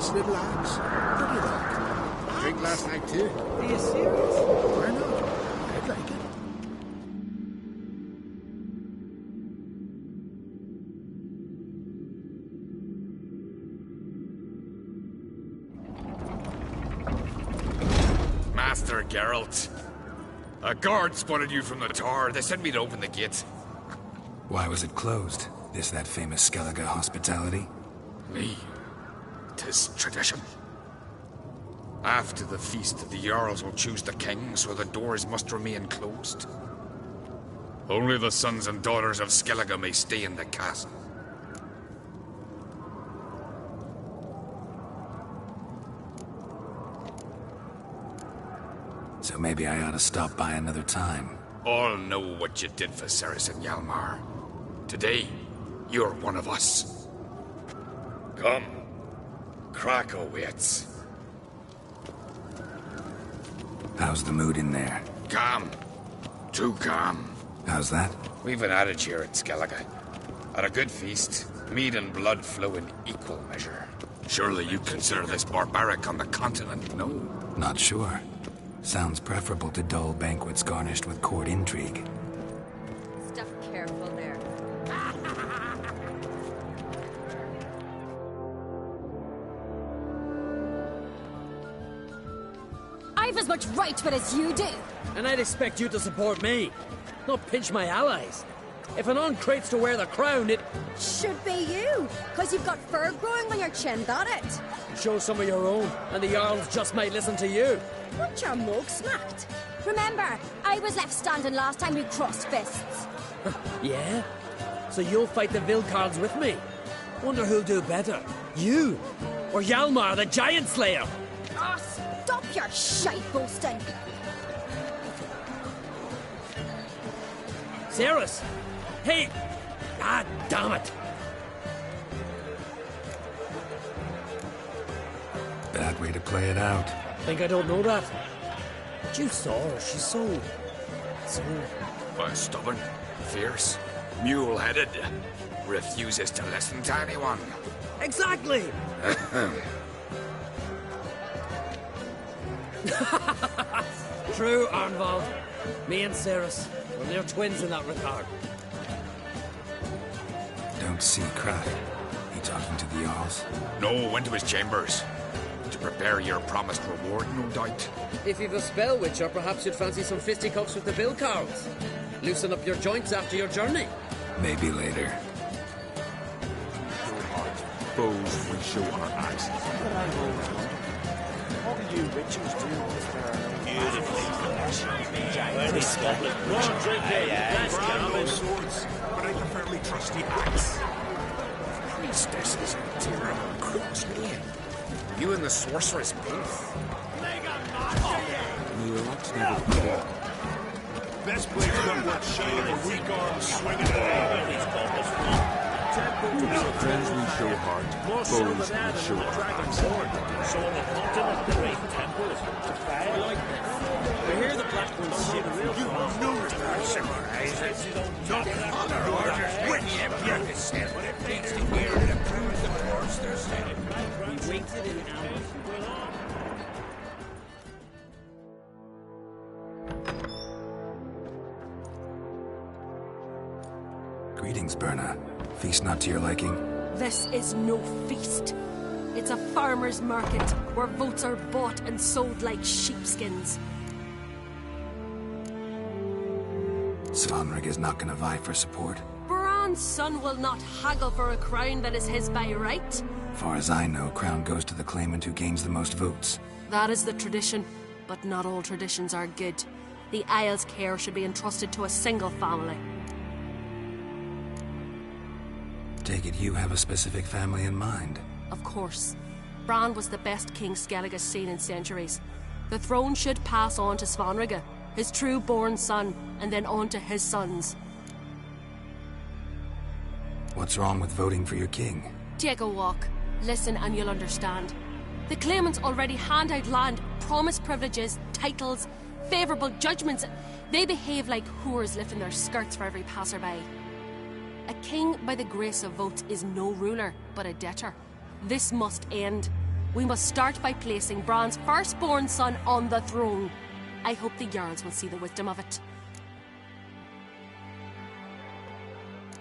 nice little axe. Good luck. Drink last night too. Are you serious? Why not? I'd like it. Master Geralt. A guard spotted you from the tower. They sent me to open the gate. Why was it closed? Is that famous Skellige hospitality? Me. 'Tis tradition. After the feast, the Jarls will choose the king, so the doors must remain closed. Only the sons and daughters of Skellige may stay in the castle. So maybe I ought to stop by another time. All know what you did for Ceres and Hjalmar. Today, you're one of us. Come. Krakow waits. How's the mood in there? Calm. Too calm. How's that? We've an adage here at Skellige. At a good feast, mead and blood flow in equal measure. Surely you consider this barbaric on the continent, no? Not sure. Sounds preferable to dull banquets garnished with court intrigue. Stuff careful there. I've as much right to it as you do. And I'd expect you to support me, not pinch my allies. If an uncrate's to wear the crown, it Should be you, because you've got fur growing on your chin, that it? show some of your own, and the Jarls just might listen to you. Want your mug smacked? Remember, I was left standing last time we crossed fists. Yeah? So you'll fight the Vilcards with me? Wonder who'll do better, you or Hjalmar the Giant Slayer? Ah, stop your shite boasting. Ceres? Hey! Ah, damn it! Bad way to play it out. Think I don't know that? But you saw her, she's so... Stubborn, fierce, mule-headed. Refuses to listen to anyone. Exactly! True, Arnvald. Me and Ceres, we're near twins in that regard. Don't see Krat. He talking to the Jarls? No, went to his chambers. To prepare your promised reward, no doubt. If you've a spell, Witcher, perhaps you'd fancy some fisticuffs with the Vilcards. Loosen up your joints after your journey. Maybe later. Foes will show our axes. What do you witches do with their swords, but I preferably trusty axe. Priestesses are terrible crooks, man. You and the sorceress both. Best place got what shine a weak arm swinging Friends we show heart, foes we show axe. So on the continent, the great temples. I like that. I hear the Black Ones shit real You know that symbolize not other orders when you have to say what it takes to wear it and prove the course they're setting. We waited in ambush. Greetings, Berna. Feast not to your liking? This is no feast. It's a farmer's market where votes are bought and sold like sheepskins. Svanrig is not gonna vie for support. Bran's son will not haggle for a crown that is his by right. Far as I know, crown goes to the claimant who gains the most votes. That is the tradition, but not all traditions are good. The Isle's care should be entrusted to a single family. Take it you have a specific family in mind. Of course. Bran was the best king Skellige has seen in centuries. The throne should pass on to Svanrige, his true-born son, and then on to his sons. What's wrong with voting for your king? Take a walk. Listen and you'll understand. The claimants already hand out land, promise privileges, titles, favourable judgments. They behave like whores lifting their skirts for every passerby. A king by the grace of votes is no ruler, but a debtor. This must end. We must start by placing Bran's firstborn son on the throne. I hope the Jarls will see the wisdom of it.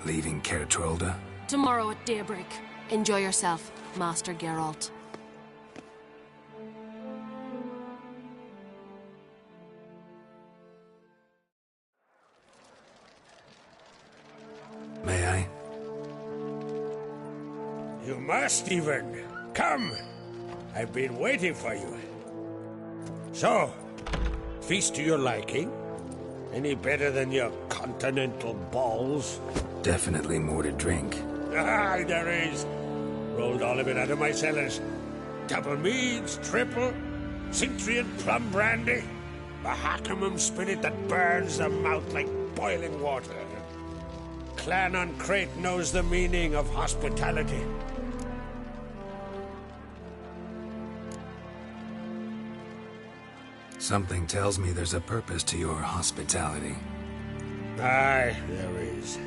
Leaving Caer Trolda? Tomorrow at daybreak. Enjoy yourself, Master Geralt. May I? You must, Stephen. Come. I've been waiting for you. So, feast to your liking? Any better than your continental balls? Definitely more to drink. Aye, there is. Rolled all of it out of my cellars. Double meads, triple, Cintrian plum brandy, Mahakimum spirit that burns the mouth like boiling water. Clan on Crate knows the meaning of hospitality. Something tells me there's a purpose to your hospitality. Aye, there is.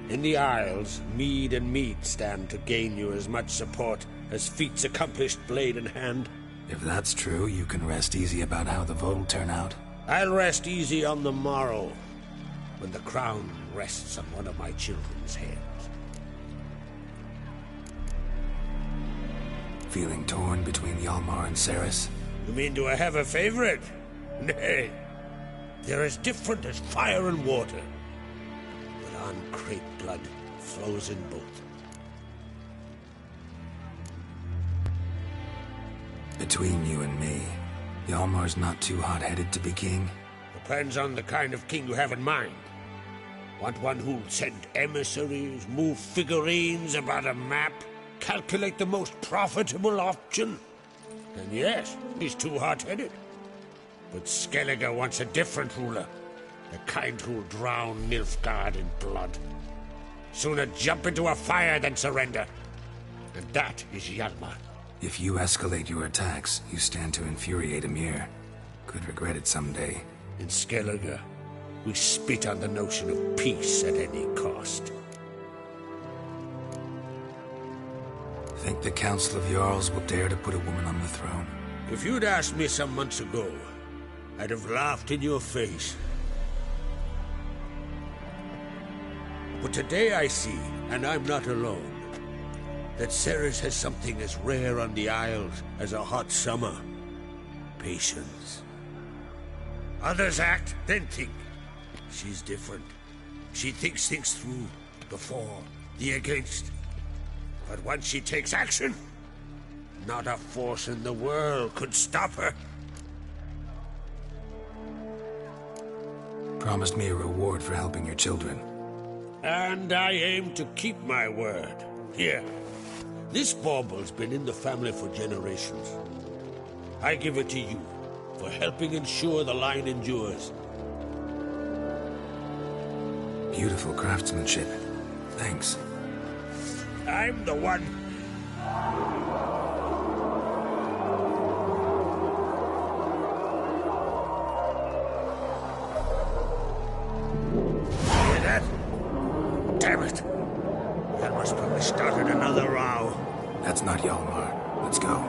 In the Isles, mead and meat stand to gain you as much support as feats accomplished blade in hand. If that's true, you can rest easy about how the vote'll turn out. I'll rest easy on the morrow, when the crown rests on one of my children's heads. Feeling torn between Hjalmar and Cerys? You mean do I have a favorite? Nay. They're as different as fire and water. But on Crate blood flows in both. Between you and me, Hjalmar's not too hot-headed to be king? Depends on the kind of king you have in mind. Want one who'll send emissaries, move figurines about a map, calculate the most profitable option? Then yes, he's too hot-headed. But Skellige wants a different ruler. The kind who'll drown Nilfgaard in blood. Sooner jump into a fire than surrender. And that is Hjalmar. If you escalate your attacks, you stand to infuriate Emir. Could regret it someday. In Skellige, we spit on the notion of peace at any cost. Think the Council of Jarls will dare to put a woman on the throne? If you'd asked me some months ago, I'd have laughed in your face. But today I see, and I'm not alone, that Cerys has something as rare on the Isles as a hot summer. Patience. Others act, then think. She's different. She thinks things through, the for, the against. But once she takes action, not a force in the world could stop her. Promised me a reward for helping your children. And I aim to keep my word. Here. This bauble's been in the family for generations. I give it to you for helping ensure the line endures. Beautiful craftsmanship. Thanks. I'm the one. Hear that? Damn it. That must probably started another row. That's not Hjalmar. Let's go.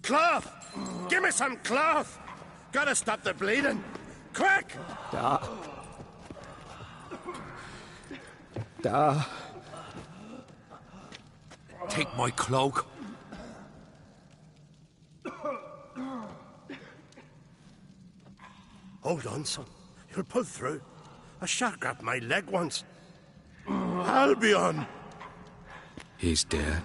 Cloth! Give me some cloth! Gotta stop the bleeding! Quick! Take my cloak. Hold on, son. You'll pull through. A shark grabbed my leg once. Albion! He's dead.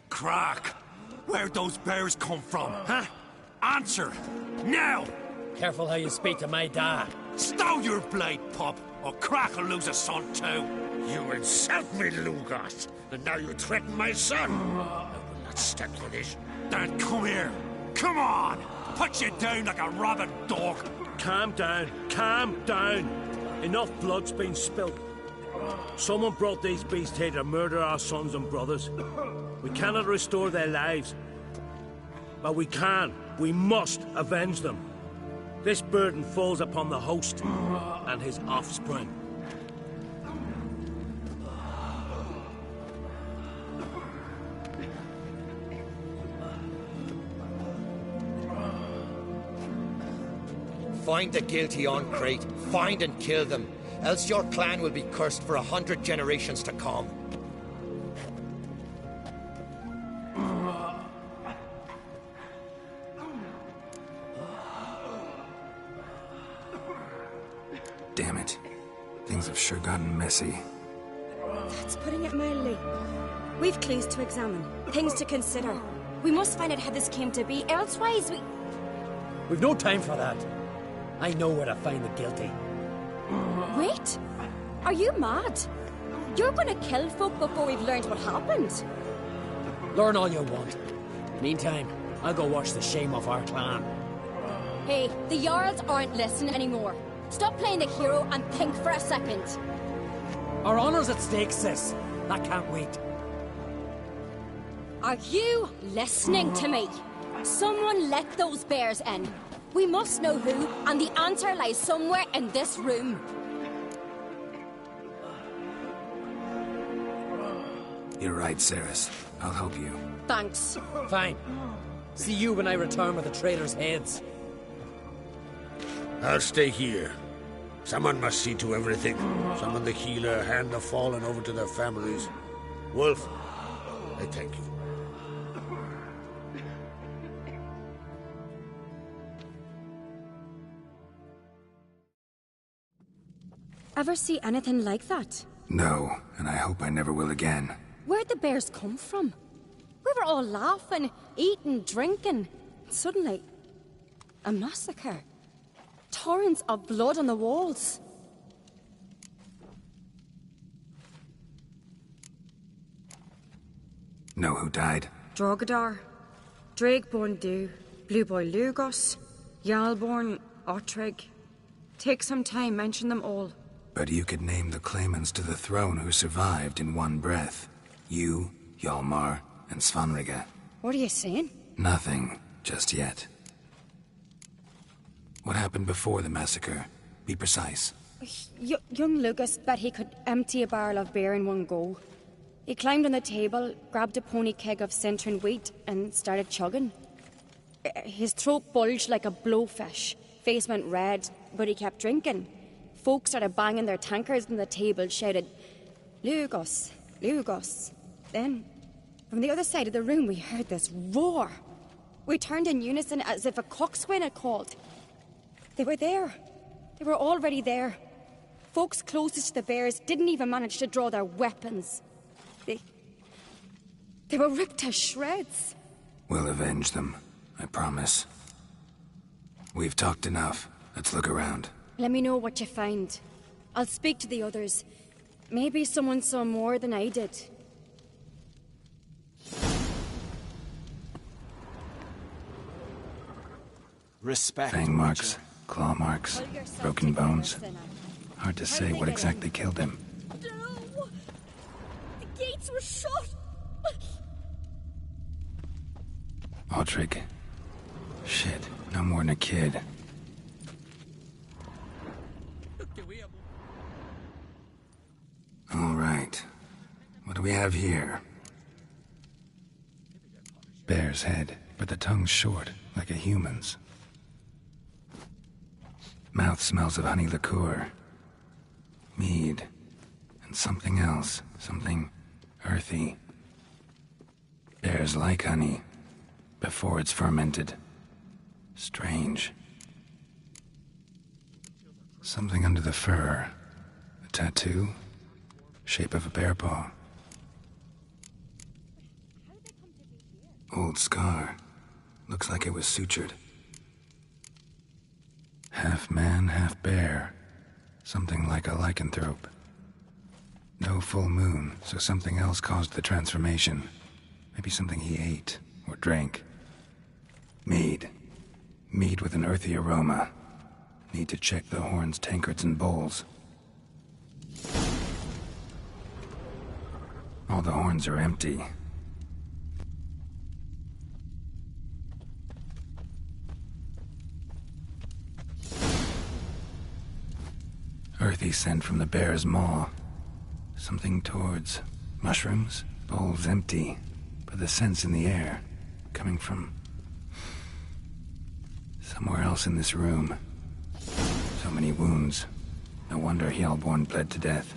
Crack! Where'd those bears come from, huh? Answer! Now! Careful how you speak to my dad. Stow your blade, pup, or Crack will lose a son too. You insult me, Lugos, and now you threaten my son. I will not stand for this. Then come here. Come on! Put you down like a rabid dog. Calm down. Calm down. Enough blood's been spilt. Someone brought these beasts here to murder our sons and brothers. We cannot restore their lives. But we can. We must avenge them. This burden falls upon the host and his offspring. Find the guilty on Crete. Find and kill them. Else your clan will be cursed for 100 generations to come. Damn it. Things have sure gotten messy. That's putting it mildly. We've clues to examine, things to consider. We must find out how this came to be, elsewise We've no time for that. I know where to find the guilty. Wait! Are you mad? You're gonna kill folk before we've learned what happened. Learn all you want. Meantime, I'll go wash the shame off our clan. Hey, the Jarls aren't listening anymore. Stop playing the hero and think for a second. Our honor's at stake, sis. That can't wait. Are you listening to me? Someone let those bears in. We must know who, and the answer lies somewhere in this room. You're right, Ceres. I'll help you. Thanks. Fine. See you when I return with the traitors' heads. I'll stay here. Someone must see to everything. Summon the healer, hand the fallen over to their families. Wolf, I thank you. Ever see anything like that? No, and I hope I never will again. Where'd the bears come from? We were all laughing, eating, drinking. Suddenly, a massacre. Torrents of blood on the walls. Know who died? Drogadar, Drakeborn Du, Blue Boy Lugos, Jarlborn, Ottrig. Take some time, mention them all. But you could name the claimants to the throne who survived in one breath. You, Hjalmar, and Svanrige. What are you saying? Nothing, just yet. What happened before the massacre? Be precise. Young Lucas bet he could empty a barrel of beer in one go. He climbed on the table, grabbed a pony keg of Centron wheat, and started chugging. His throat bulged like a blowfish. Face went red, but he kept drinking. Folks started banging their tankards on the table, shouted, "Lugos, Lugos." Then, from the other side of the room, we heard this roar. We turned in unison as if a coxswain had called. They were there. They were already there. Folks closest to the bears didn't even manage to draw their weapons. They were ripped to shreds. We'll avenge them, I promise. We've talked enough. Let's look around. Let me know what you find. I'll speak to the others. Maybe someone saw more than I did. Respect. Fang marks, claw marks, broken bones. Hard to say what exactly killed him. No! The gates were shut! Ottrig. Shit, no more than a kid. All right. What do do we have here? Bear's head, but the tongue's short, like a human's. Mouth smells of honey liqueur. Mead. And something else. Something earthy. Bears like honey. Before it's fermented. Strange. Something under the fur. A tattoo? Shape of a bear paw. Old scar. Looks like it was sutured. Half man, half bear. Something like a lycanthrope. No full moon, so something else caused the transformation. Maybe something he ate or drank. Mead. Mead with an earthy aroma. Need to check the horns, tankards, and bowls. All the horns are empty. Earthy scent from the bear's maw. Something towards mushrooms. Bowls empty, but the scent's in the air. Coming from somewhere else in this room. So many wounds. No wonder Hellborn bled to death.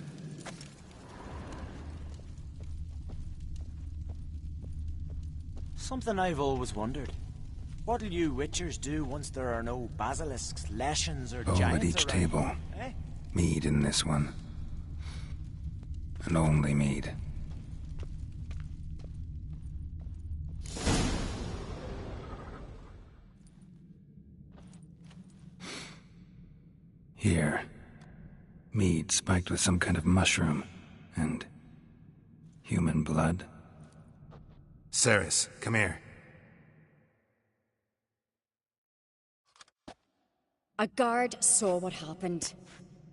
Something I've always wondered. What'll you Witchers do once there are no basilisks, leshens, or Bowl giants at each around? table. Eh? Mead in this one. And only mead. Here. Mead spiked with some kind of mushroom. And human blood. Ceres, come here. A guard saw what happened.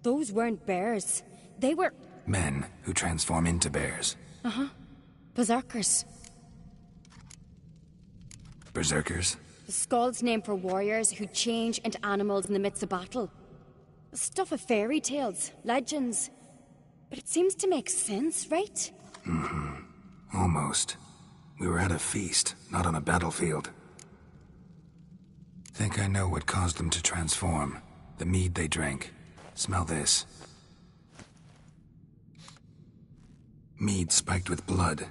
Those weren't bears. They were... Men who transform into bears. Uh-huh. Berserkers. Berserkers? The Skald's name for warriors who change into animals in the midst of battle. The stuff of fairy tales, legends. But it seems to make sense, right? Mm-hmm. Almost. We were at a feast, not on a battlefield. Think I know what caused them to transform. The mead they drank. Smell this. Mead spiked with blood.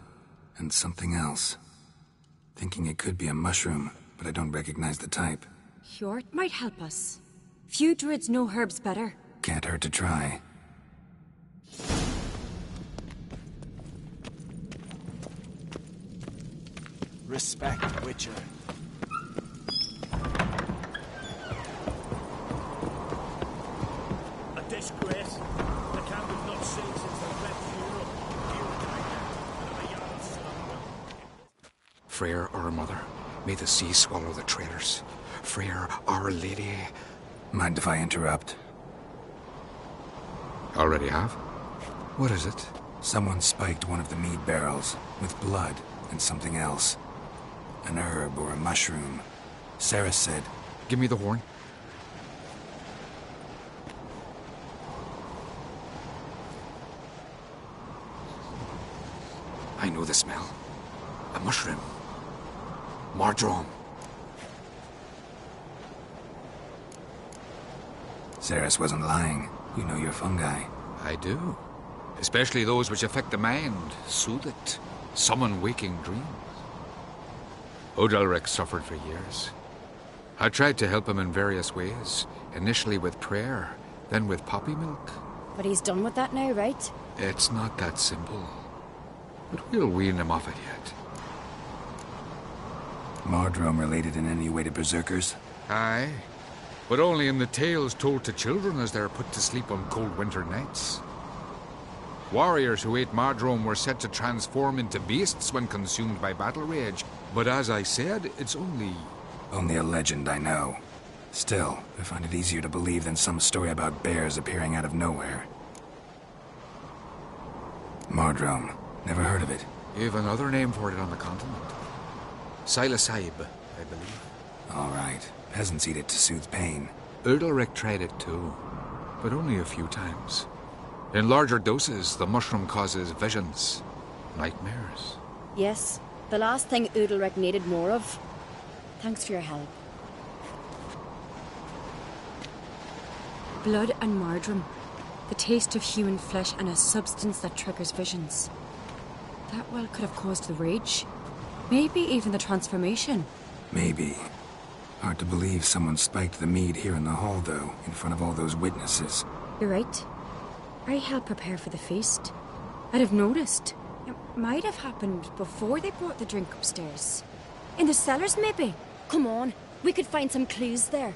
And something else. Thinking it could be a mushroom, but I don't recognize the type. Hjort might help us. Few druids know herbs better. Can't hurt to try. Respect, Witcher. A disgrace. The camp we've not seen since the Red Funeral. Freyr, our mother, may the sea swallow the traitors. Freyr, our lady. Mind if I interrupt? Already have? What is it? Someone spiked one of the mead barrels with blood and something else. An herb or a mushroom. Sarah said... Give me the horn. I know the smell. A mushroom. Mardrome. Ceres wasn't lying. You know your fungi. I do. Especially those which affect the mind, soothe it, summon waking dreams. Odalric suffered for years. I tried to help him in various ways, initially with prayer, then with poppy milk. But he's done with that now, right? It's not that simple. But we'll wean him off it yet. Mardrome related in any way to berserkers? Aye, but only in the tales told to children as they're put to sleep on cold winter nights. Warriors who ate Mardrome were said to transform into beasts when consumed by battle rage. But as I said, it's only... Only a legend, I know. Still, I find it easier to believe than some story about bears appearing out of nowhere. Mardrome. Never heard of it. You have another name for it on the continent. Silasaib, I believe. All right. Peasants eat it to soothe pain. Udalric tried it too, but only a few times. In larger doses, the mushroom causes visions. Nightmares? Yes, the last thing Udalric needed more of. Thanks for your help. Blood and marjoram. The taste of human flesh and a substance that triggers visions. That well could have caused the rage. Maybe even the transformation. Maybe. Hard to believe someone spiked the mead here in the hall, though, in front of all those witnesses. You're right. I helped prepare for the feast. I'd have noticed. It might have happened before they brought the drink upstairs. In the cellars, maybe? Come on, we could find some clues there.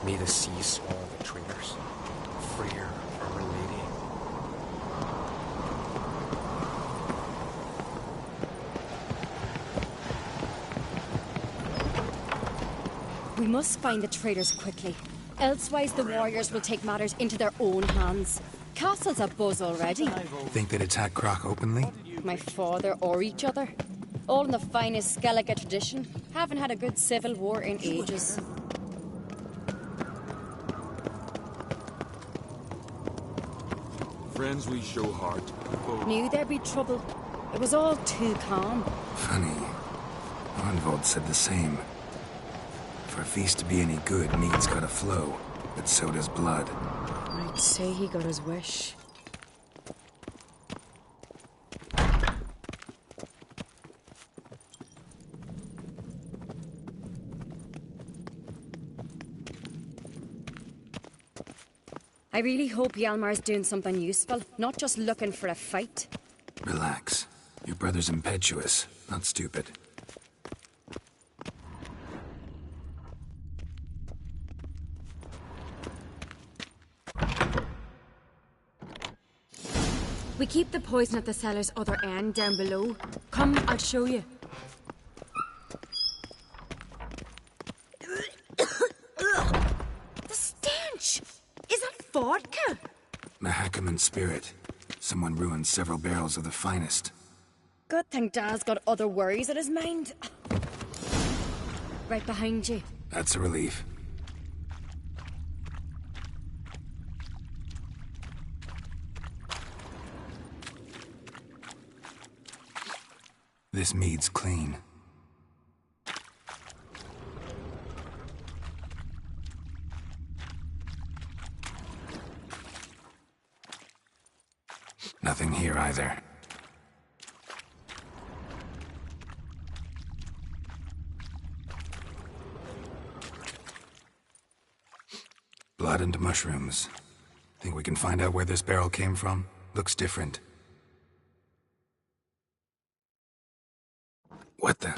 May the sea swallow the traitors. Freer, Our Lady. We must find the traitors quickly. Elsewise, the warriors will take matters into their own hands. Castle's a buzz already. Think they'd attack Croc openly? My father or each other. All in the finest Skellige tradition. Haven't had a good civil war in ages. Friends we show heart. Knew there'd be trouble. It was all too calm. Funny. Arnvold said the same. For a feast to be any good, mead's gotta flow, but so does blood. I'd say he got his wish. I really hope Hjalmar's doing something useful, not just looking for a fight. Relax. Your brother's impetuous, not stupid. We keep the poison at the cellar's other end, down below. Come, I'll show you. The stench! Is that vodka? Mahakaman spirit. Someone ruined several barrels of the finest. Good thing Dad's got other worries in his mind. Right behind you. That's a relief. This mead's clean. Nothing here either. Blood and mushrooms. Think we can find out where this barrel came from? Looks different. What the?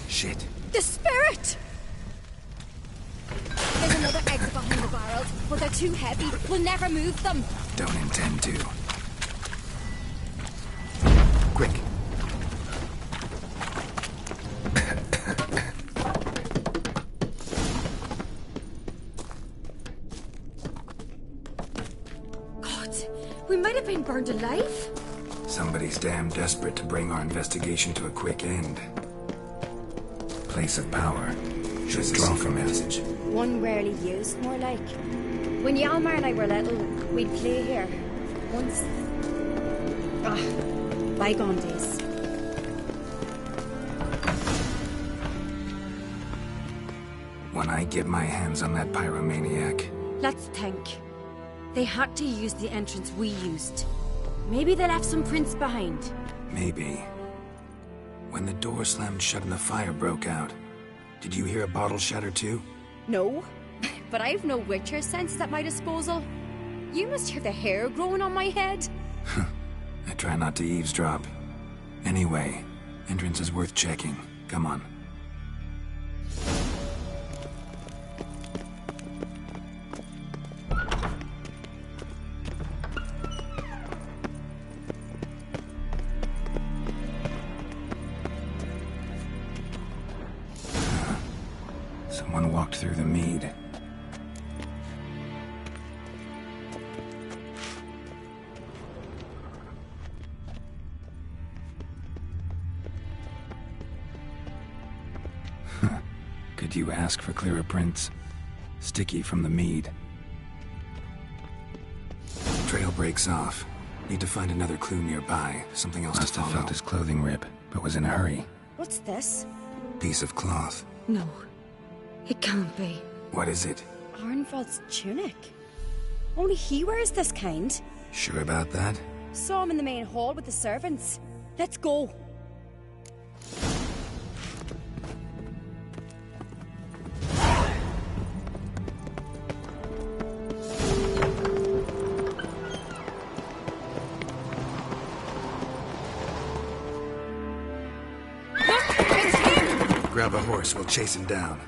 Shit. The spirit! There's another exit behind the barrels, but they're too heavy. We'll never move them. Don't intend to. Quick. God, we might have been burned alive. Somebody's damn desperate to bring our investigation to a quick end. Place of power. Should draw from it. One rarely used, more like. When Hjalmar and I were little, we'd play here. Once... bygone days. When I get my hands on that pyromaniac... Let's think. They had to use the entrance we used. Maybe they left some prints behind. Maybe. When the door slammed shut and the fire broke out, did you hear a bottle shatter too? No, but I've no Witcher sense at my disposal. You must hear the hair growing on my head. I try not to eavesdrop. Anyway, entrance is worth checking. Come on. Someone walked through the mead. Could you ask for clearer prints? Sticky from the mead. breaks off. Need to find another clue nearby. Something else to follow. Must have felt his clothing rip, but was in a hurry. What's this? Piece of cloth. No. It can't be. What is it? Arnvald's tunic. Only he wears this kind. Sure about that? Saw him in the main hall with the servants. Let's go. Grab a horse, we'll chase him down.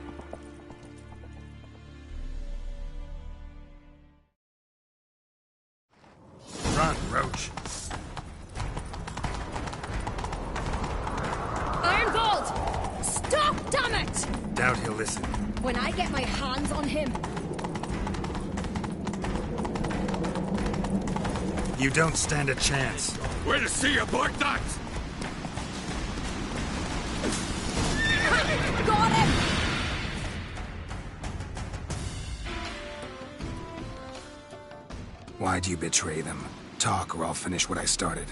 Run, Roach. Arnvald! Stop, damn it! Doubt he'll listen. When I get my hands on him... You don't stand a chance. Way to see about that! Got him! Why'd you betray them? Talk, or I'll finish what I started.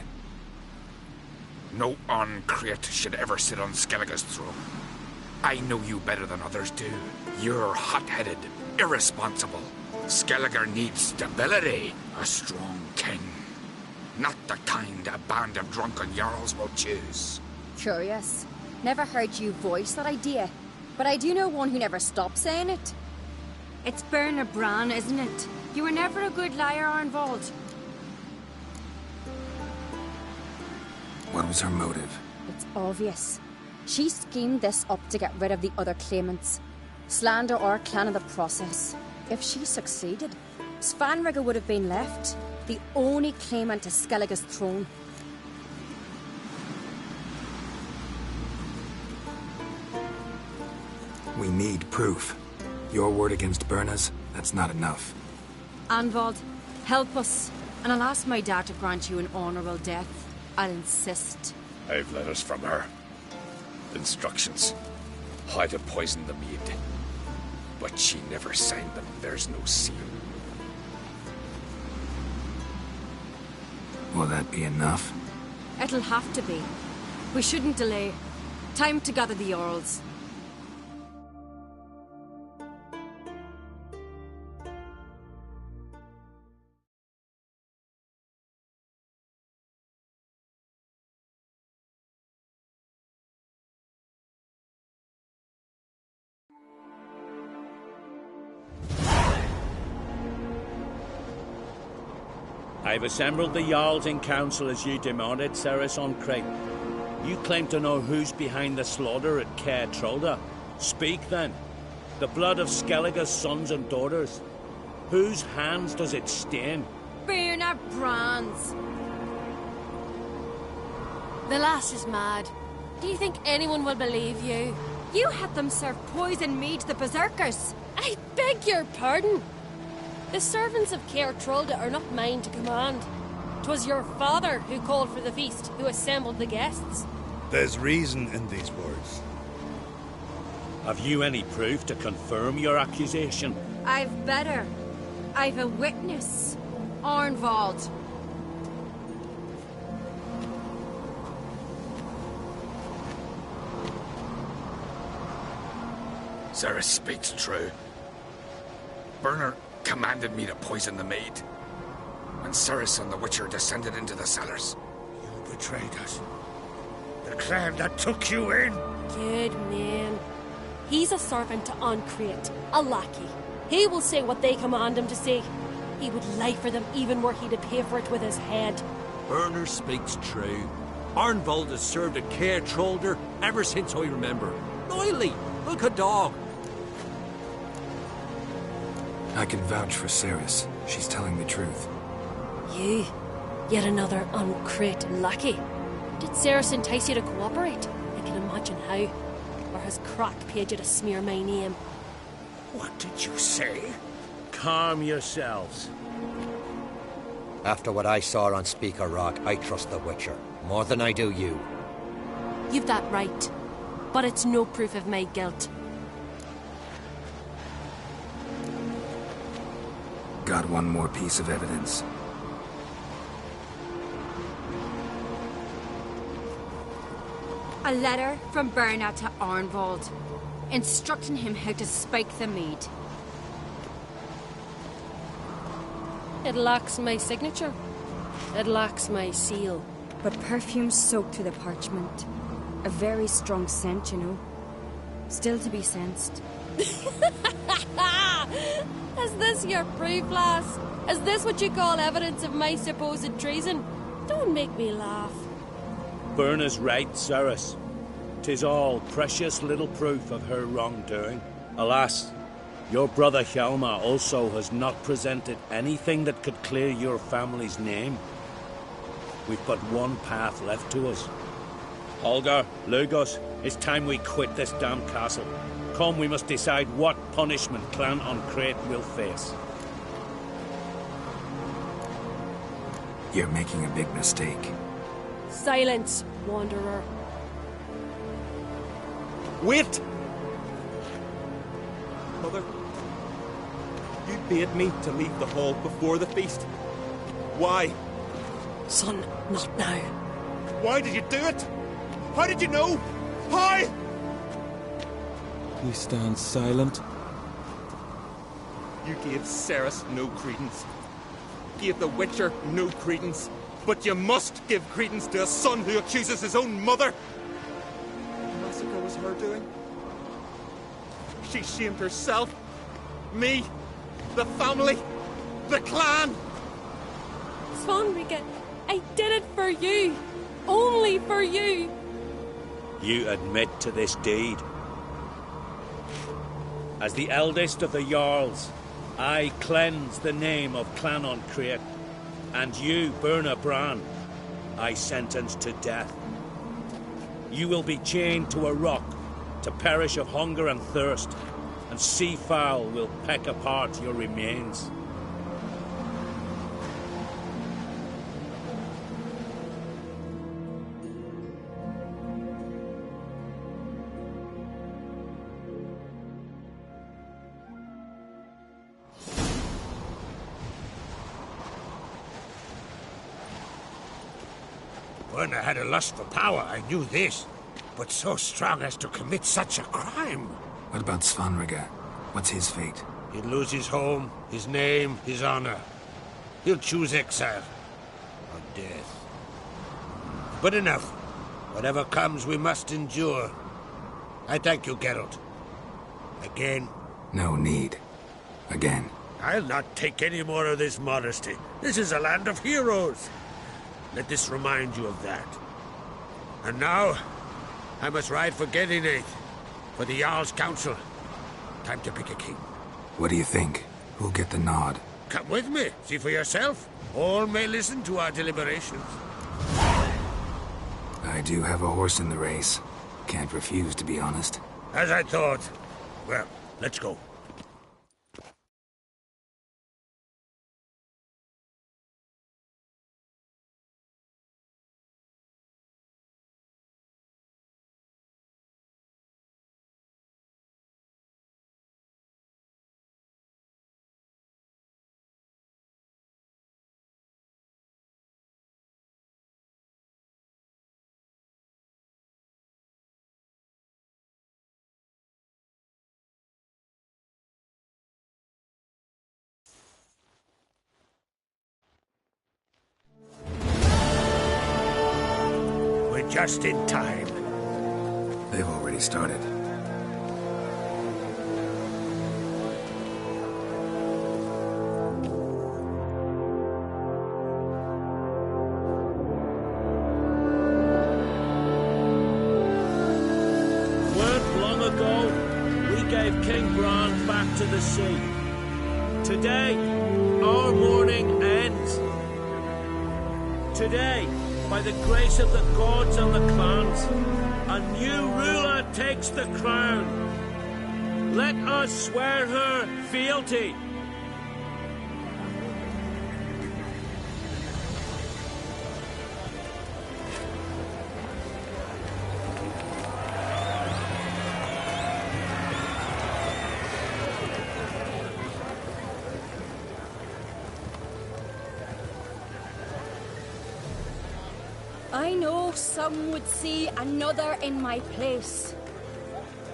No uncreate should ever sit on Skellige's throne. I know you better than others do. You're hot-headed, irresponsible. Skellige needs stability, a strong king. Not the kind a band of drunken jarls will choose. Curious. Never heard you voice that idea, but I do know one who never stops saying it. It's Berna Bran, isn't it? You were never a good liar, Arnvald. What was her motive? It's obvious. She schemed this up to get rid of the other claimants. Slander our clan in the process. If she succeeded, Svanrige would have been left, the only claimant to Skellige's throne. We need proof. Your word against Berna's, that's not enough. Arnvald, help us, and I'll ask my dad to grant you an honourable death. I'll insist. I've letters from her. Instructions. How to poison the mead. But she never signed them. There's no seal. Will that be enough? It'll have to be. We shouldn't delay. Time to gather the Earls. I've assembled the Jarls in council as you demanded, Ceres on Crate. You claim to know who's behind the slaughter at Caer Trolda. Speak then. The blood of Skellige's sons and daughters. Whose hands does it stain? Berna Bran's. The lass is mad. Do you think anyone will believe you? You had them serve poison mead to the berserkers. I beg your pardon. The servants of Caer Trolda are not mine to command. 'Twas your father who called for the feast, who assembled the guests. There's reason in these words. Have you any proof to confirm your accusation? I've better. I've a witness. Arnvald. Ceres speaks true. Berna commanded me to poison the maid. When Ceres and the Witcher descended into the cellars. You betrayed us. The clan that took you in. Good man. He's a servant to Ancreate, a lackey. He will say what they command him to say. He would lie for them even were he to pay for it with his head. Berner speaks true. Arnvald has served at Caer Trolda ever since I remember. Loyally, like a dog. I can vouch for Ceres. She's telling the truth. You? Yet another Ancreate lackey? Did Ceres entice you to cooperate? I can imagine how. Or has Crack paid you to smear my name? What did you say? Calm yourselves. After what I saw on Speaker Rock, I trust the Witcher. More than I do you. You've that right. But it's no proof of my guilt. Got one more piece of evidence. A letter from Berna to Arnvald, instructing him how to spike the mead. It lacks my signature. It lacks my seal. But perfume soaked through the parchment. A very strong scent, you know. Still to be sensed. Is this your proof, lass? Is this what you call evidence of my supposed treason? Don't make me laugh. Berna's right, Cerys. 'Tis all precious little proof of her wrongdoing. Alas, your brother Hjalmar also has not presented anything that could clear your family's name. We've but one path left to us. Holger, Lugos, it's time we quit this damn castle. Come, we must decide what punishment Clan on Crete will face. You're making a big mistake. Silence, wanderer. Wait! Mother, you bade me to leave the hall before the feast. Why? Son, not now. Why did you do it? How did you know? How? You stand silent. You gave Cerys no credence. Gave the Witcher no credence. But you must give credence to a son who accuses his own mother. The massacre was her doing. She shamed herself, me, the family, the clan. Svanrige, I did it for you. Only for you. You admit to this deed. As the eldest of the Jarls, I cleanse the name of Clan on Crete, and you, Berna Bran, I sentence to death. You will be chained to a rock to perish of hunger and thirst, and sea fowl will peck apart your remains. Berna had a lust for power, I knew this. But so strong as to commit such a crime. What about Svanrige? What's his fate? He'll lose his home, his name, his honor. He'll choose exile. Or death. But enough. Whatever comes, we must endure. I thank you, Geralt. Again. No need. Again. I'll not take any more of this modesty. This is a land of heroes. Let this remind you of that. And now, I must ride for Gedinath, for the Jarl's Council. Time to pick a king. What do you think? Who'll get the nod? Come with me, see for yourself. All may listen to our deliberations. I do have a horse in the race. Can't refuse, to be honest. As I thought. Well, let's go. Just in time. They've already started. Weren't long ago, we gave King Bran back to the sea. Today, our mourning ends. Today, by the grace of the gods and the clans, a new ruler takes the crown. Let us swear her fealty. I know some would see another in my place.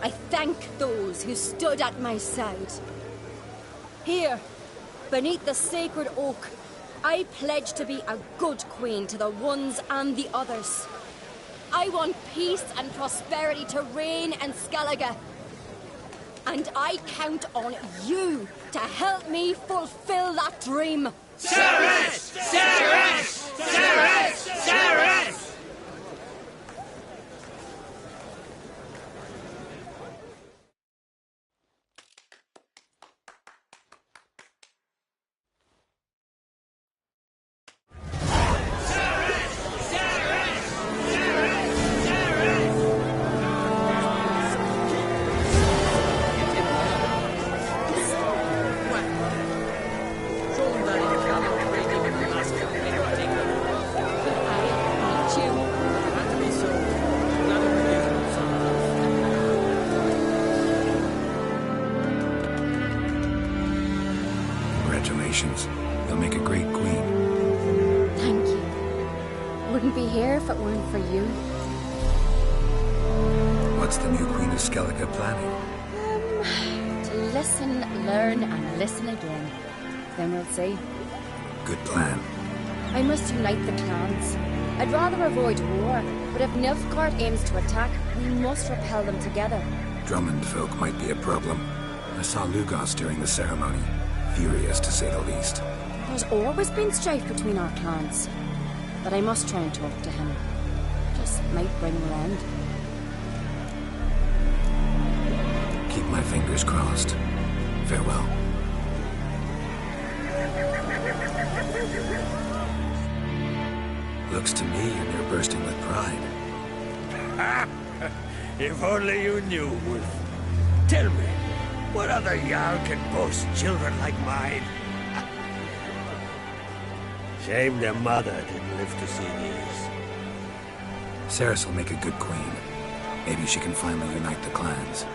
I thank those who stood at my side. Here, beneath the sacred oak, I pledge to be a good queen to the ones and the others. I want peace and prosperity to reign in Skellige. And I count on you to help me fulfill that dream. Ceres! Ceres! Ceres! Ceres! Congratulations. You'll make a great queen. Thank you. Wouldn't be here if it weren't for you. What's the new Queen of Skellige planning? To listen, learn, and listen again. Then we'll see. Good plan. I must unite the clans. I'd rather avoid war, but if Nilfgaard aims to attack, we must repel them together. Drummond folk might be a problem. I saw Lugos during the ceremony. Furious, to say the least. There's always been strife between our clans. But I must try and talk to him. Just might bring an end. Keep my fingers crossed. Farewell. Looks to me you're bursting with pride. If only you knew, Wolf. Tell me, what other Jarl can boast children like mine? Shame their mother didn't live to see these. Ceres will make a good queen. Maybe she can finally unite the clans.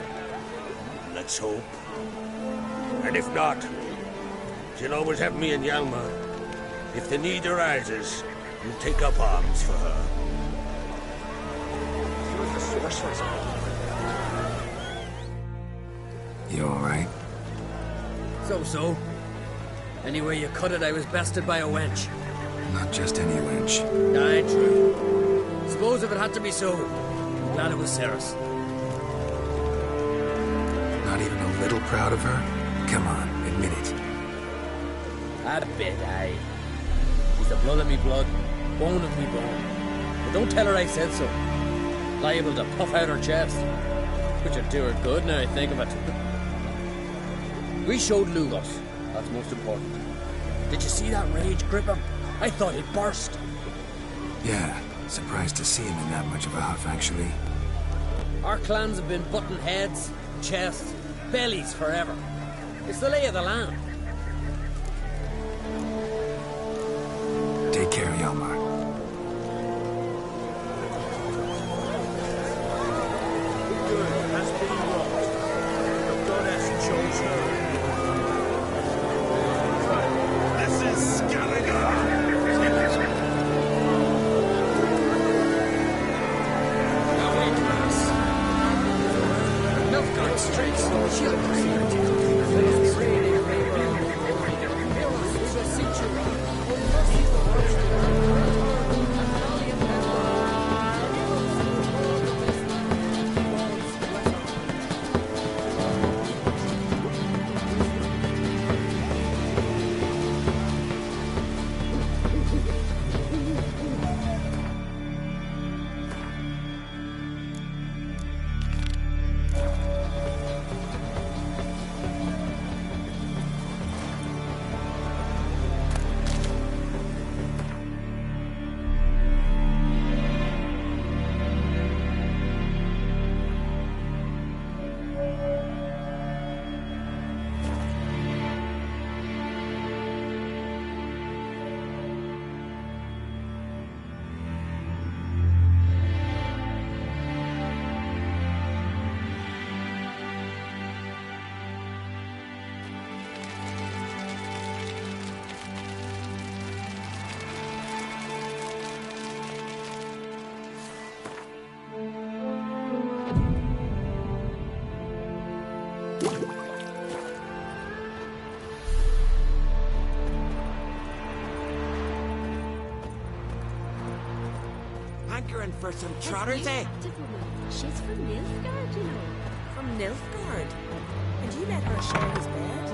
Let's hope. And if not, she'll always have me and Hjalmar. If the need arises, we'll take up arms for her. She was the sorceress. You alright? So. Anyway you cut it, I was bested by a wench. Not just any wench. Aye, true. Suppose if it had to be so, I'm glad it was Ceres. Not even a little proud of her? Come on, admit it. A bit, aye. She's the blood of me blood, bone of me bone. But don't tell her I said so. Liable to puff out her chest. Which would do her good now I think of it. We showed Lugos. That's most important. Did you see that rage grip him? I thought he'd burst. Yeah, surprised to see him in that much of a huff, actually. Our clans have been butting heads, chests, bellies forever. It's the lay of the land. Take care, Hjalmar. Good has been wrought. The goddess chose her. This is Skellige! Nilfgaard streets, shield us. hankering for some trotters, eh? She's from Nilfgaard, you know. From Nilfgaard? And you let her share his bed?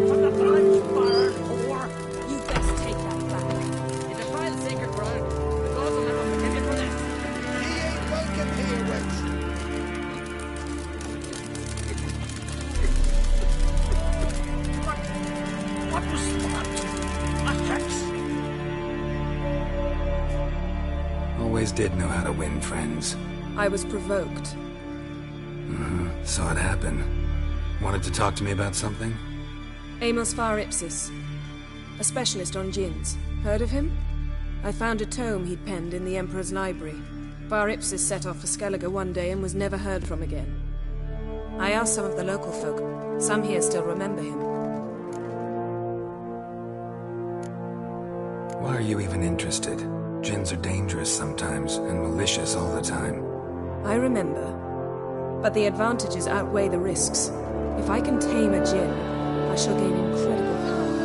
From the village barn, whore! You best take that back. It's a vile sacred ground. The gods will never forgive you for that. He ain't welcome here, wench. What was that? A hex? Always did know how to win friends. I was provoked. Saw it happen. Wanted to talk to me about something? Amos Ipsis, a specialist on djinns. Heard of him? I found a tome he'd penned in the Emperor's library. Ipsis set off for Skellige one day and was never heard from again. I asked some of the local folk. Some here still remember him. Why are you even interested? Djinns are dangerous sometimes, and malicious all the time. I remember. But the advantages outweigh the risks. If I can tame a djinn, I shall gain incredible power.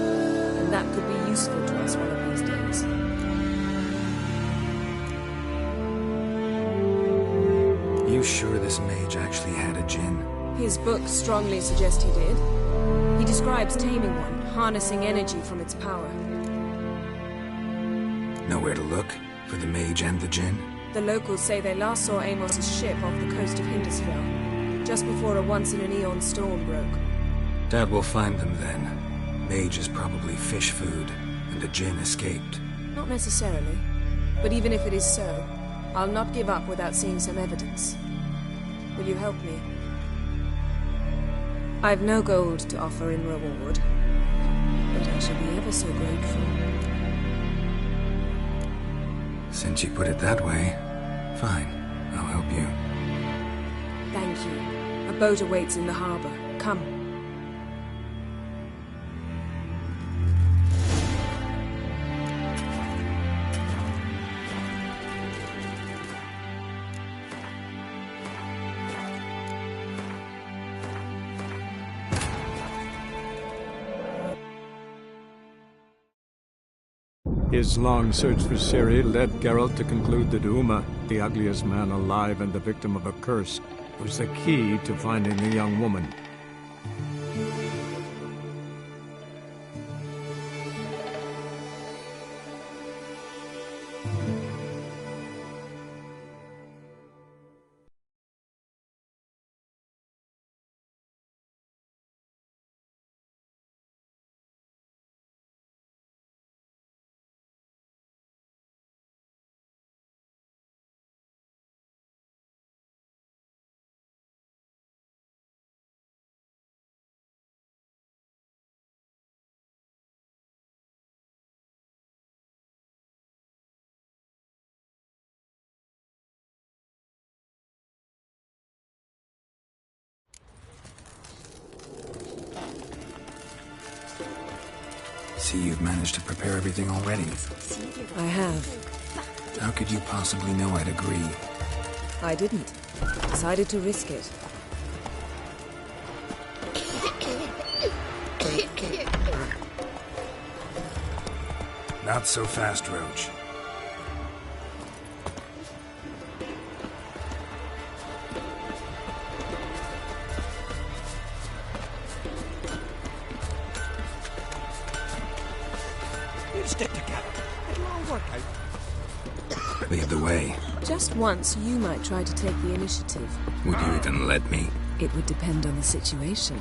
And that could be useful to us one of these days. You sure this mage actually had a djinn? His books strongly suggest he did. He describes taming one, harnessing energy from its power. Nowhere to look? For the mage and the djinn? The locals say they last saw Amos's ship off the coast of Hindusfell, just before a once-in-an-eon storm broke. Doubt we'll find them then. Mage is probably fish food, and the djinn escaped. Not necessarily. But even if it is so, I'll not give up without seeing some evidence. Will you help me? I've no gold to offer in reward, but I shall be ever so grateful. Since you put it that way, fine. I'll help you. Thank you. A boat awaits in the harbor. Come. His long search for Ciri led Geralt to conclude that Uma, the ugliest man alive and the victim of a curse, was the key to finding the young woman. See, you've managed to prepare everything already. I have. How could you possibly know I'd agree? I didn't. Decided to risk it. Not so fast, Roach. Stick together. It'll all work out. Lead the way. Just once, you might try to take the initiative. Would you even let me? It would depend on the situation.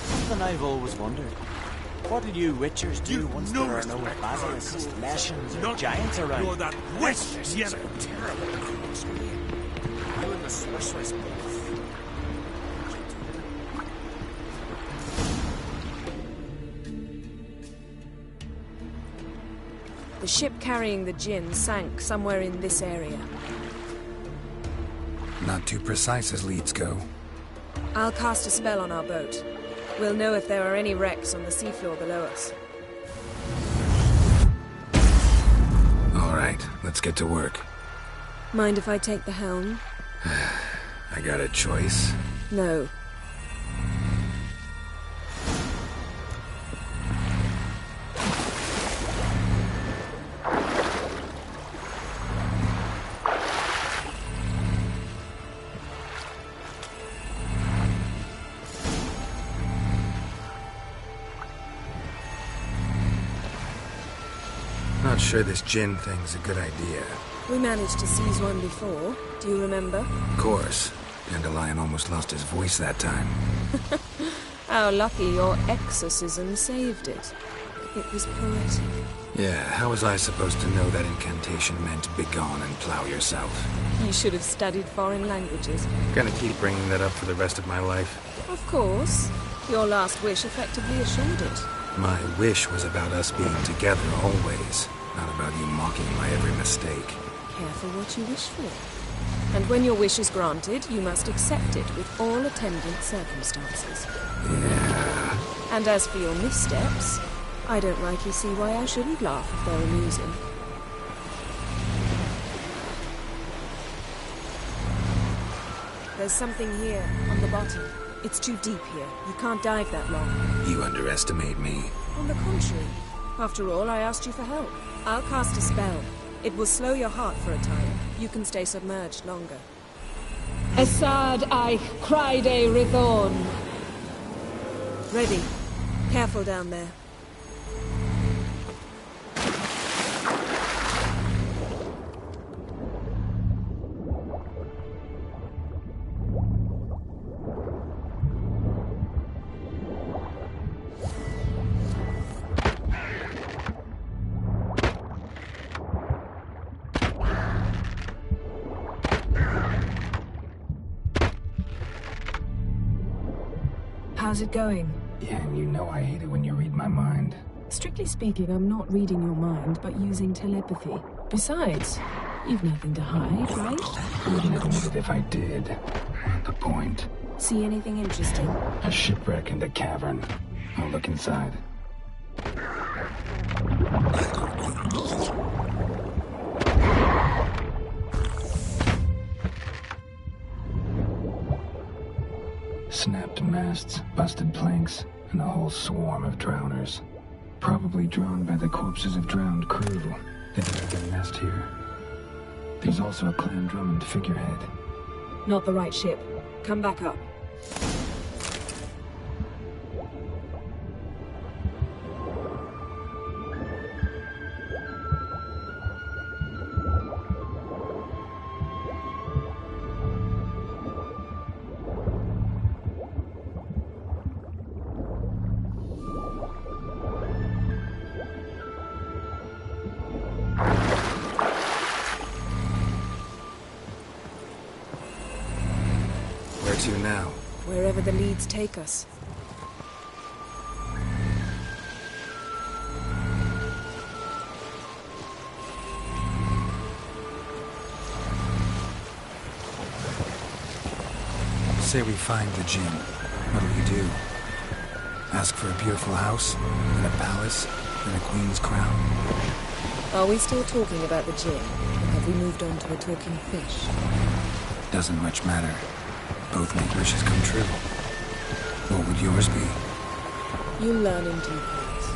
Something I've always wondered. What do you Witchers do once there are no basilisks, leshens, or giants around? You're that witch, you terrible cross me. You and the sorceress both. The ship carrying the djinn sank somewhere in this area. Not too precise as leads go. I'll cast a spell on our boat. We'll know if there are any wrecks on the seafloor below us. All right, let's get to work. Mind if I take the helm? I got a choice? No. Not sure this djinn thing's a good idea. We managed to seize one before. Do you remember? Of course. Dandelion almost lost his voice that time. How lucky your exorcism saved it. It was poetic. Yeah, how was I supposed to know that incantation meant begone and plow yourself? You should have studied foreign languages. Gonna keep bringing that up for the rest of my life? Of course. Your last wish effectively assured it. My wish was about us being together always, not about you mocking my every mistake. Careful what you wish for. And when your wish is granted, you must accept it with all attendant circumstances. Yeah. And as for your missteps, I don't rightly see why I shouldn't laugh if they're amusing. There's something here, on the bottom. It's too deep here. You can't dive that long. You underestimate me. On the contrary. After all, I asked you for help. I'll cast a spell. It will slow your heart for a time. You can stay submerged longer. Esad Eich Cryde Rithorn. Ready. Careful down there. How's it going? Yeah, and you know I hate it when you read my mind. Strictly speaking, I'm not reading your mind, but using telepathy. Besides, you've nothing to hide, right? Even if I did. Not the point. See anything interesting? A shipwreck and a cavern. I'll look inside. Snapped masts, busted planks, and a whole swarm of drowners. Probably drawn by the corpses of drowned crew. They dug their nest here. There's also a Clan Drummond figurehead. Not the right ship. Come back up. To now? Wherever the leads take us. Say we find the djinn. What'll you do? Ask for a beautiful house, and a palace, and a queen's crown? Are we still talking about the djinn? Or have we moved on to a talking fish? Doesn't much matter. Both make wishes come true. What would yours be? You learn in due course.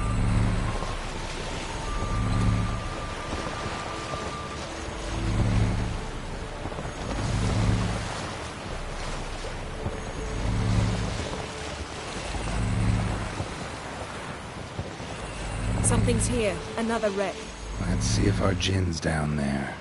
Something's here. Another wreck. Let's see if our djinn's down there.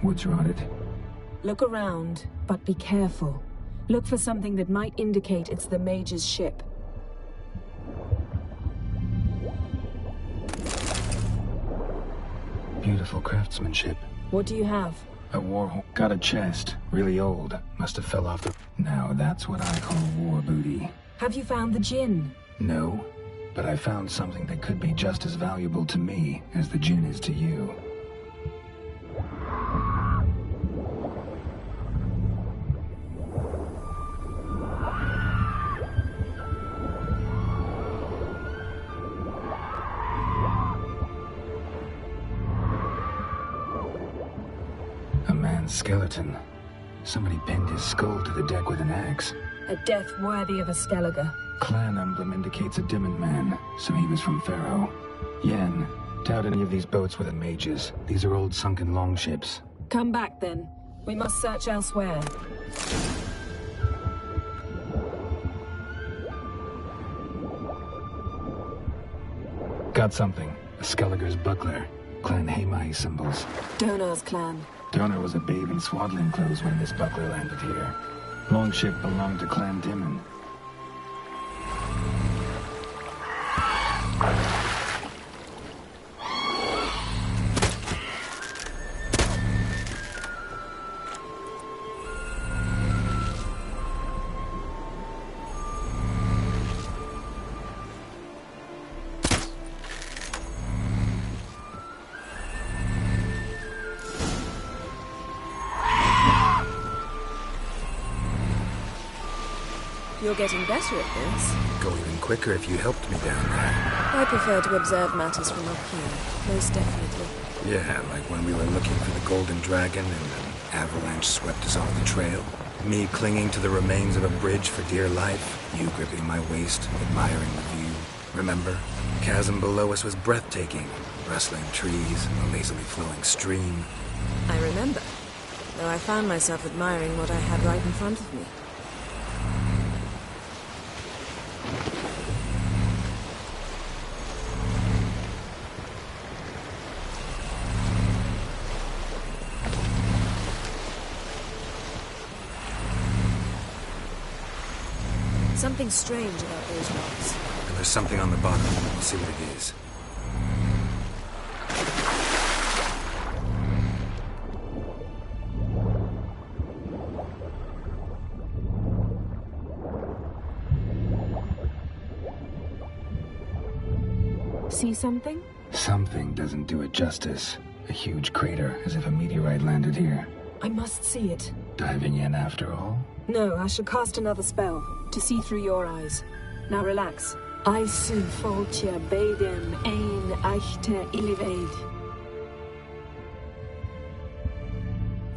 Wood's rotted. Look around, but be careful. Look for something that might indicate it's the mage's ship. Beautiful craftsmanship. What do you have? A war... Got a chest. Really old. Must have fell off the... Now that's what I call war booty. Have you found the djinn? No. but I found something that could be just as valuable to me as the djinn is to you. A man's skeleton. Somebody pinned his skull to the deck with an axe. A death worthy of a Skellige. Clan emblem indicates a Dimmen man, so he was from Pharaoh. Yen, doubt any of these boats were the mages. These are old sunken longships. Come back then. We must search elsewhere. Got something. A Skellige's buckler. Clan Hamai symbols. Donar's clan. Donar was a babe in swaddling clothes when this buckler landed here. Longship belonged to Clan Dimmen. You're getting better at this. Go even quicker if you helped me down there. I prefer to observe matters from up here, most definitely. Yeah, like when we were looking for the Golden Dragon and an avalanche swept us off the trail. Me clinging to the remains of a bridge for dear life. You gripping my waist, admiring the view. Remember? The chasm below us was breathtaking. Rustling trees, a lazily flowing stream. I remember, though I found myself admiring what I had right in front of me. Something strange about those rocks. And there's something on the bottom. We'll see what it is. See something? Something doesn't do it justice. A huge crater, as if a meteorite landed here. I must see it. Diving in after all? No, I shall cast another spell, to see through your eyes. Now relax. Aisu foltja beidem ein eichte iliveid.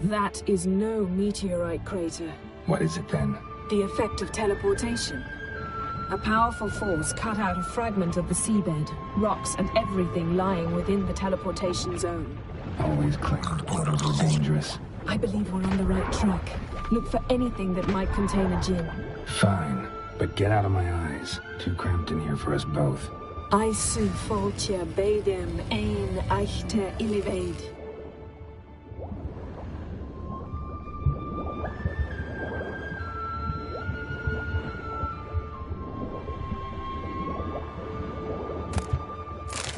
That is no meteorite crater. What is it then? The effect of teleportation. A powerful force cut out a fragment of the seabed, rocks and everything lying within the teleportation zone. Always claimed portals were dangerous. I believe we're on the right track. Look for anything that might contain a djinn. Fine, but get out of my eyes. Too cramped in here for us both. Aisu foltja beidem ein eichte iliveid.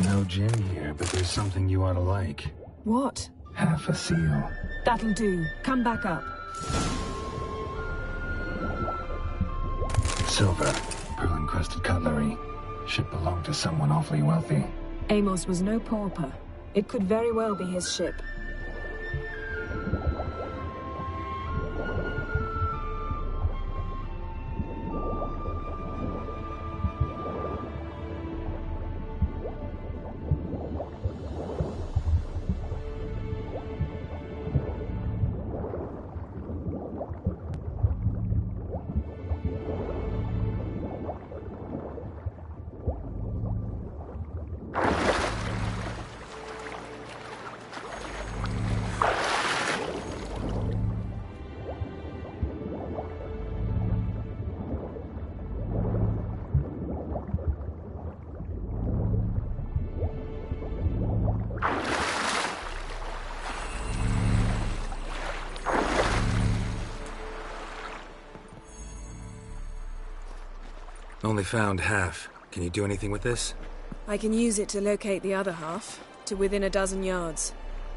No djinn here, but there's something you ought to like. What? Half a seal. That'll do. Come back up. Silver. Pearl-encrusted cutlery. Ship belonged to someone awfully wealthy. Amos was no pauper. It could very well be his ship. Only found half. Can you do anything with this? I can use it to locate the other half, to within a dozen yards.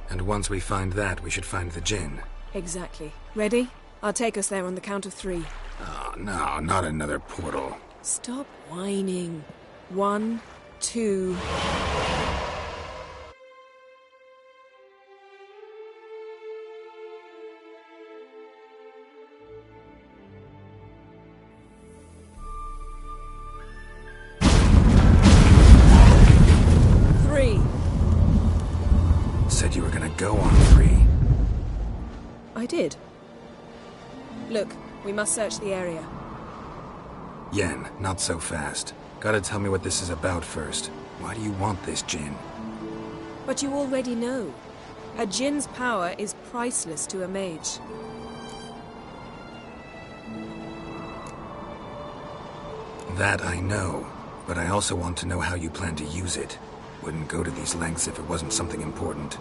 And once we find that, we should find the djinn. Exactly. Ready? I'll take us there on the count of 3. Oh, no, not another portal. Stop whining. 1, 2... Said you were gonna go on 3. I did. Look, we must search the area. Yen, not so fast. Gotta tell me what this is about first. Why do you want this djinn? But you already know. A djinn's power is priceless to a mage. That I know, but I also want to know how you plan to use it. Wouldn't go to these lengths if it wasn't something important.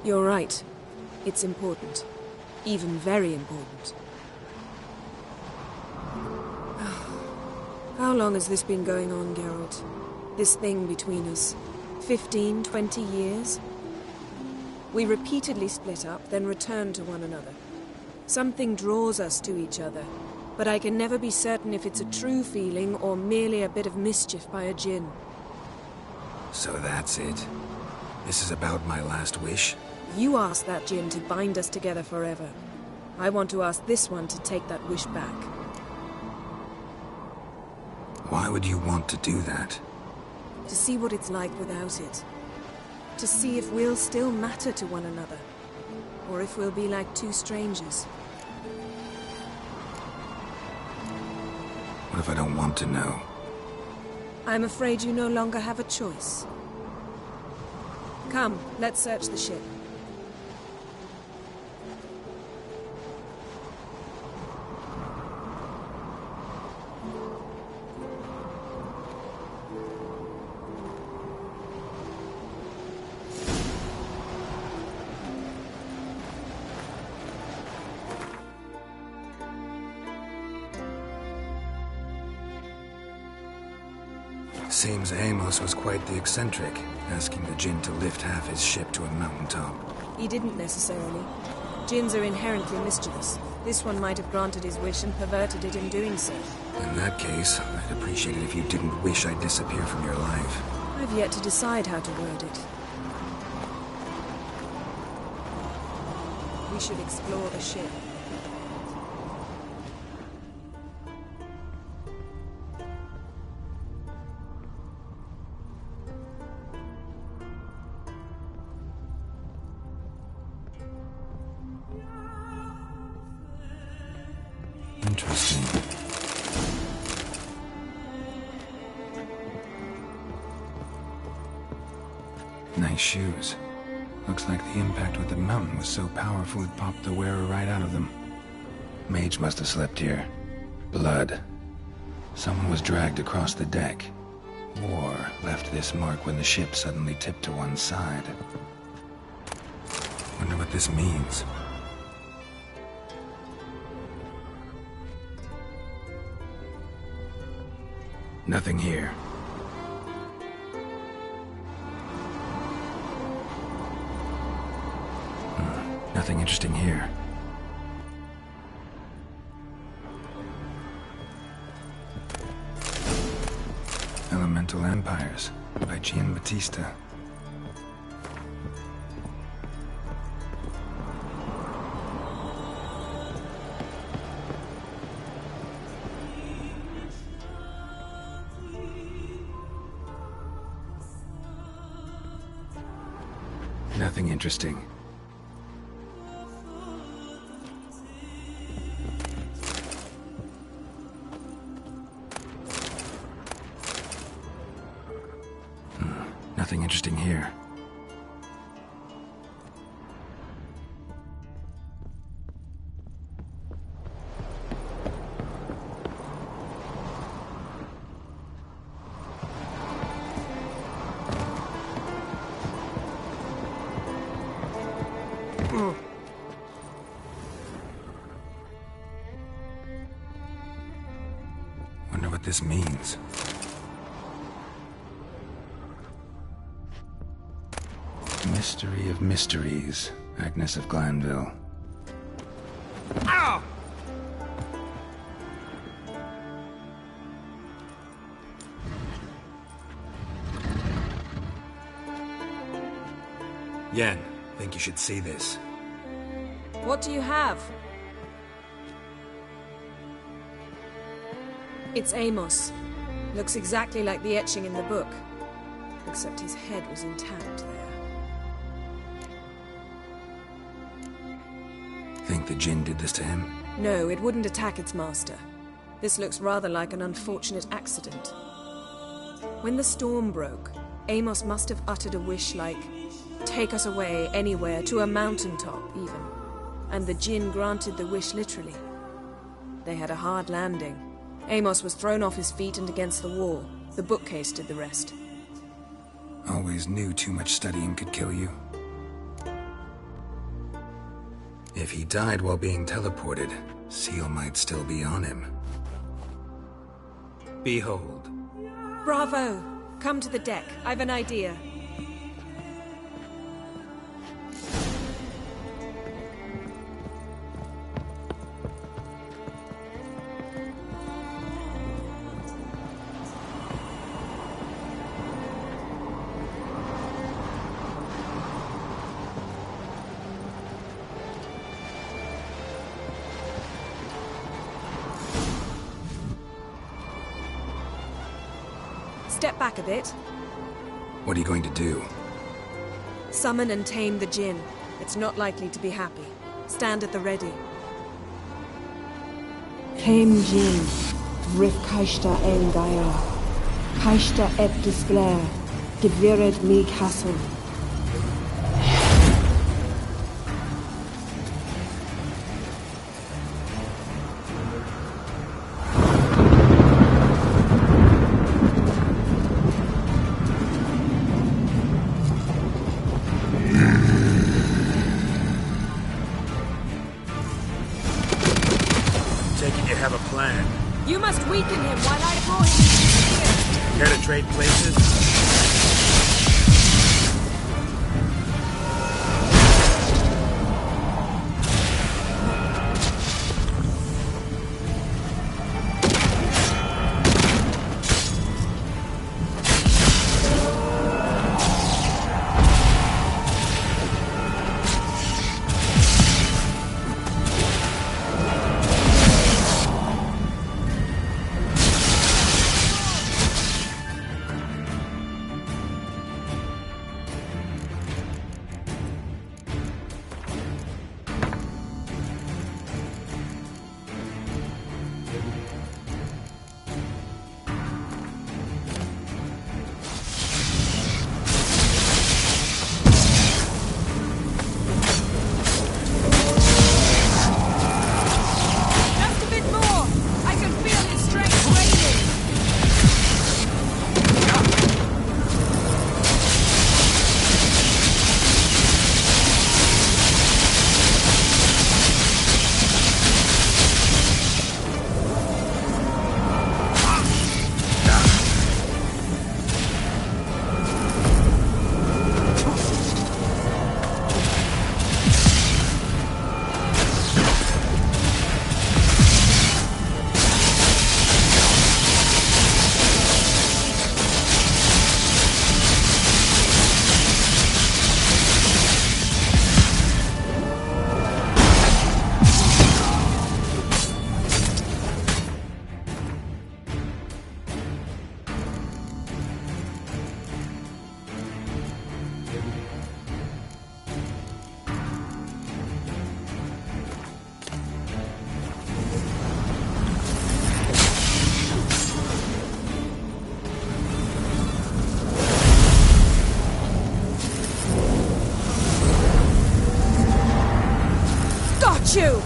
You're right. It's important. Even very important. How long has this been going on, Geralt? This thing between us? 15, 20 years? We repeatedly split up, then returned to one another. Something draws us to each other, but I can never be certain if it's a true feeling or merely a bit of mischief by a djinn. So that's it. This is about my last wish? You asked that djinn to bind us together forever. I want to ask this one to take that wish back. Why would you want to do that? To see what it's like without it. To see if we'll still matter to one another. Or if we'll be like two strangers. What if I don't want to know? I'm afraid you no longer have a choice. Come, let's search the ship. Seems Amos was quite the eccentric, asking the djinn to lift half his ship to a mountaintop. He didn't necessarily. Djinns are inherently mischievous. This one might have granted his wish and perverted it in doing so. In that case, I'd appreciate it if you didn't wish I'd disappear from your life. I've yet to decide how to word it. We should explore the ship. Interesting. Nice shoes. Looks like the impact with the mountain was so powerful it popped the wearer right out of them. Mage must have slept here. Blood. Someone was dragged across the deck. War left this mark when the ship suddenly tipped to one side. Wonder what this means. Nothing here. Nothing interesting here. Elemental Empires by Giambattista. Nothing interesting. Nothing interesting here. Wonder what this means. Mystery of Mysteries, Agnes of Glanville. Ow! Yen, I think you should see this. What do you have? It's Amos. Looks exactly like the etching in the book. Except his head was intact there. Think the Jinn did this to him? No, it wouldn't attack its master. This looks rather like an unfortunate accident. When the storm broke, Amos must have uttered a wish like, "Take us away, anywhere, to a mountaintop, even." And the Jinn granted the wish literally. They had a hard landing. Amos was thrown off his feet and against the wall. The bookcase did the rest. Always knew too much studying could kill you. If he died while being teleported, Seal might still be on him. Behold. Bravo! Come to the deck. I've an idea. Step back a bit. What are you going to do? Summon and tame the Jinn. It's not likely to be happy. Stand at the ready. Came Jinn, Rif Kaishta en Gaia, Kaishta et Disglair, Gevired mi Castle. You must weaken him while I draw him Care to trade places? You!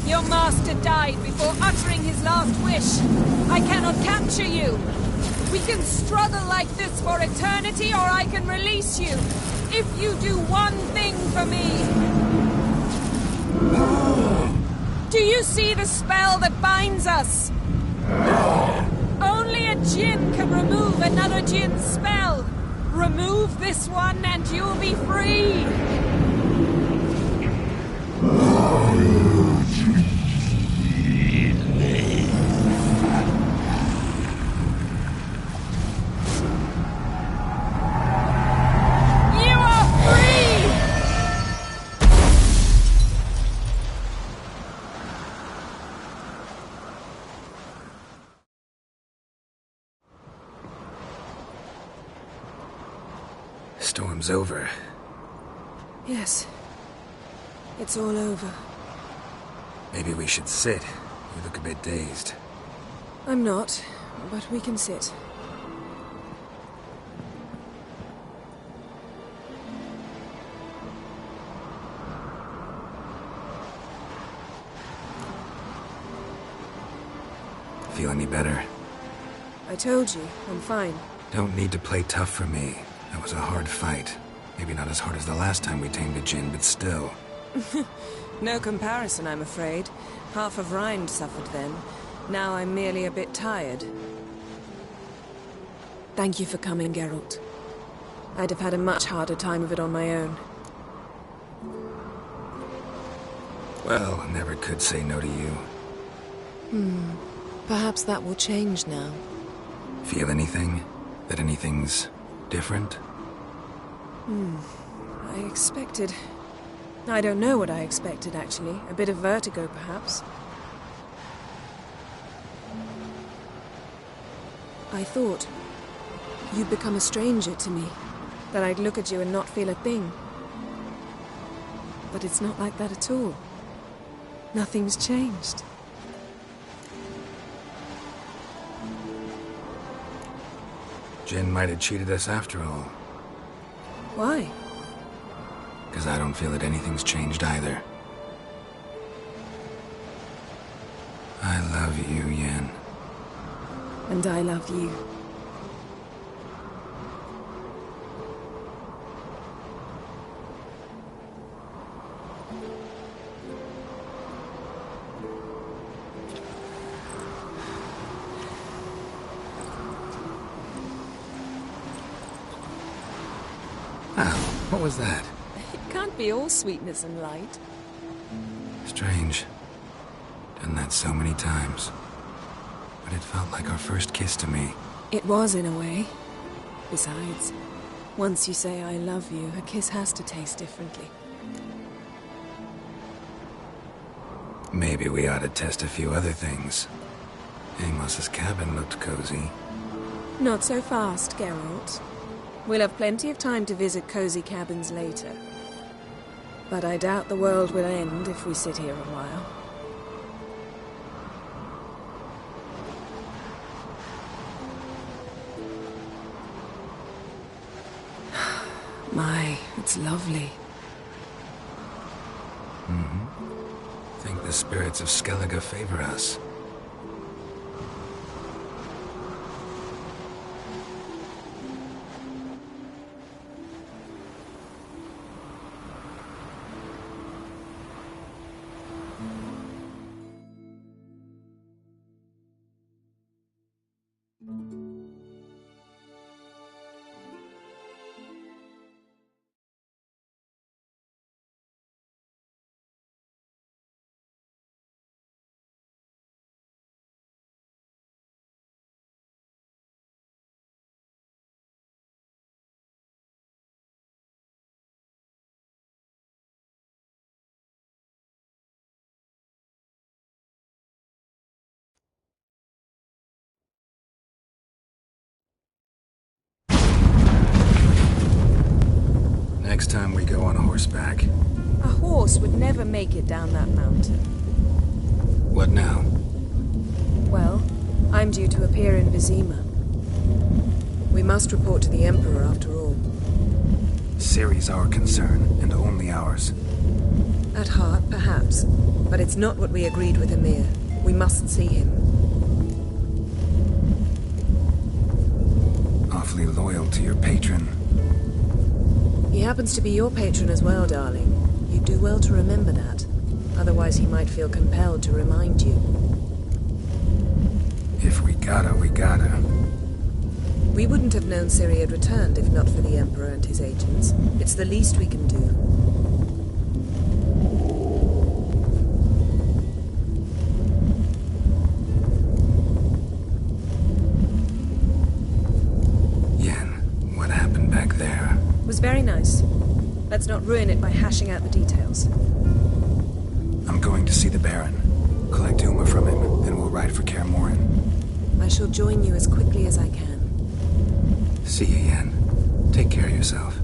Your master died before uttering his last wish. I cannot capture you. We can struggle like this for eternity, or I can release you. If you do one thing for me. Do you see the spell that binds us? Only a Jinn can remove another Jinn's spell. Remove this one and you'll be free. You are free! Storm's over. Yes. It's all over. Maybe we should sit. You look a bit dazed. I'm not, but we can sit. Feel any better? I told you, I'm fine. Don't need to play tough for me. That was a hard fight. Maybe not as hard as the last time we tamed a djinn, but still. No comparison, I'm afraid. Half of Rind suffered then. Now I'm merely a bit tired. Thank you for coming, Geralt. I'd have had a much harder time of it on my own. Well, I never could say no to you. Perhaps that will change now. Feel anything? That anything's different? I expected... I don't know what I expected, actually. A bit of vertigo, perhaps. I thought you'd become a stranger to me. That I'd look at you and not feel a thing. But it's not like that at all. Nothing's changed. Jinn might have cheated us after all. Why? Because I don't feel that anything's changed either. I love you, Yen. And I love you. What was that? It can't be all sweetness and light. Strange. Done that so many times. But it felt like our first kiss to me. It was, in a way. Besides, once you say I love you, a kiss has to taste differently. Maybe we ought to test a few other things. Amos's cabin looked cozy. Not so fast, Geralt. We'll have plenty of time to visit cozy cabins later. But I doubt the world will end if we sit here a while. My, it's lovely. Think the spirits of Skellige favor us. Next time we go on horseback. A horse would never make it down that mountain. What now? Well, I'm due to appear in Vizima. We must report to the Emperor after all. Ciri's our concern, and only ours. At heart, perhaps. But it's not what we agreed with Emir. We must see him. Awfully loyal to your patron. He happens to be your patron as well, darling. You'd do well to remember that. Otherwise he might feel compelled to remind you. If we gotta, we gotta. We wouldn't have known Ciri had returned if not for the Emperor and his agents. It's the least we can do. Yen, what happened back there? It was very nice. Let's not ruin it by hashing out the details. I'm going to see the Baron. Collect Uma from him, then we'll ride for Kaer Morhen. I shall join you as quickly as I can. See you, Yen. Take care of yourself.